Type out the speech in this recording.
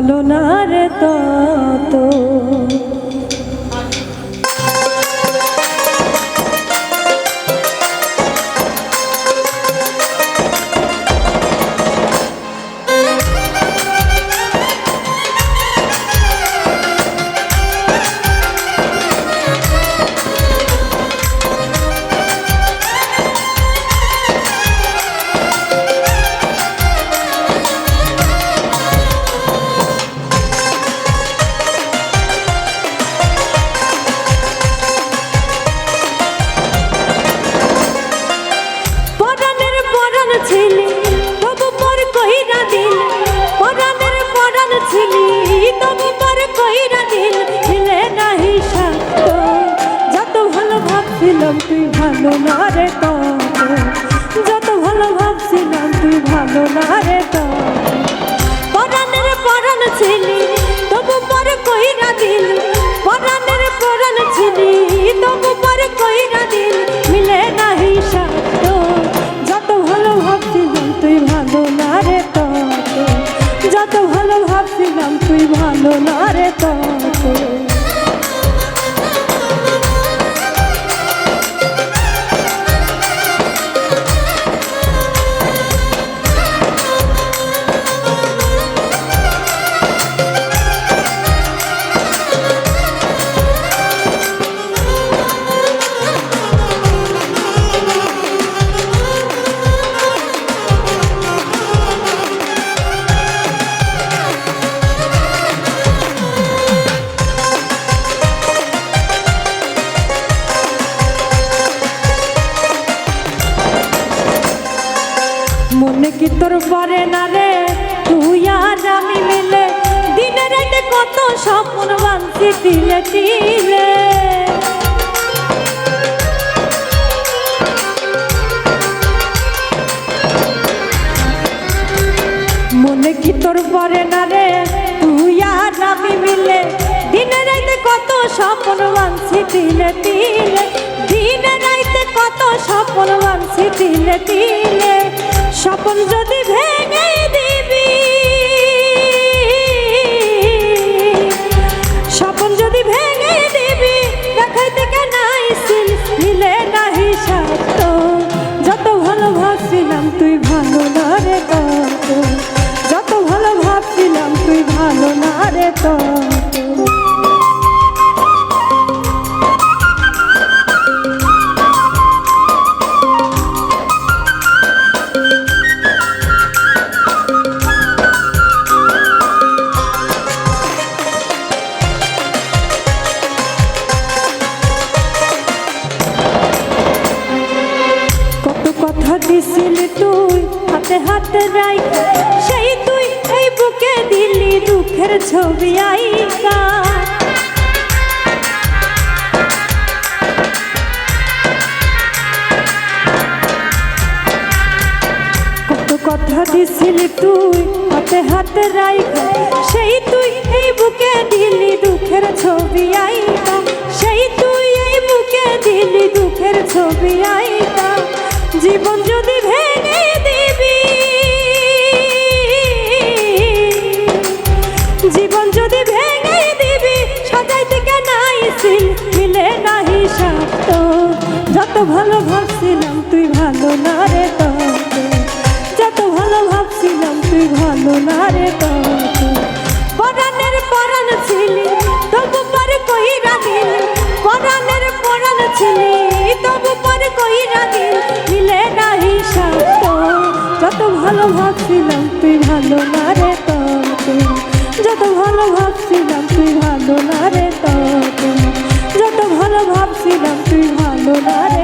ভালো না রে তত। তুই ভালো না রে তত, যত ভালো ভাবছিলাম তুই ভালো না রে তত। পরাণের পরাণ ছিলি তবু পর কইরা দিল, পরাণের পরাণ ছিলি তবু পর কইরা দিল, মিলে না হিসাব। যত ভালো ভাবছিলাম তুই ভালো না রে তত, যত ভালো ভাবছিলাম তুই ভালো না রে তত। মনে কি তোর পরে না রে তুই আর আমি মিলে, দিনে রাতে কত স্বপ্ন বাঁধছি তিলে তিলে। মনে কি তোর পরে না রে তুই আর আমি মিলে, দিনে রাতে কত স্বপ্ন বাঁধছি তিলে তিলে, দিনে রাতে কত স্বপ্ন বাঁধছি তিলে তিলে। স্বপ্ন যদি ভেঙে দিবি, স্বপ্ন যদি ভেঙে দিবি, দেখাইতে কেন আইছিল মিলে না হিসাব। যত ভালো ভাবছিলাম তুই ভালো না রে তত, যত ভালো ভাবছিলাম তুই ভালো না রে তত। কথা দিছিলি তুই হাতে হাতে রাইখা, সেই তুই এই বুকে দিলি দুঃখের ছবি আইকা। কত কথা দিছিলি তুই হাতে হাতে রাইখা, সেই তুই এই বুকে দিলি দুঃখের ছবি আইকা, সেই তুই এই বুকে দিলি দুঃখের ছবি আইকা। জীবন যদি ভেঙে দিবি, জীবন যদি ভেঙে দিবি, সাজাইতে কেন আইছিল মিলে না হিসাব। যত ভালো ভাবছিলাম তুই ভালো না রে তত, যত ভালো ভাবছিলাম তুই ভালো না রে তত। পরাণের পরাণ ছিলি তবু পর কইরা দিল, পরাণের পরাণ ছিলি তবু পর কইরা দিল, মিলে না হিসাব। যত ভালো ভাবছিলাম তুই ভালো না রে তত, যত ভালো ভাবছিলাম তুই ভালো না রে তত, যত ভালো ভাবছিলাম তুই ভালো না রে।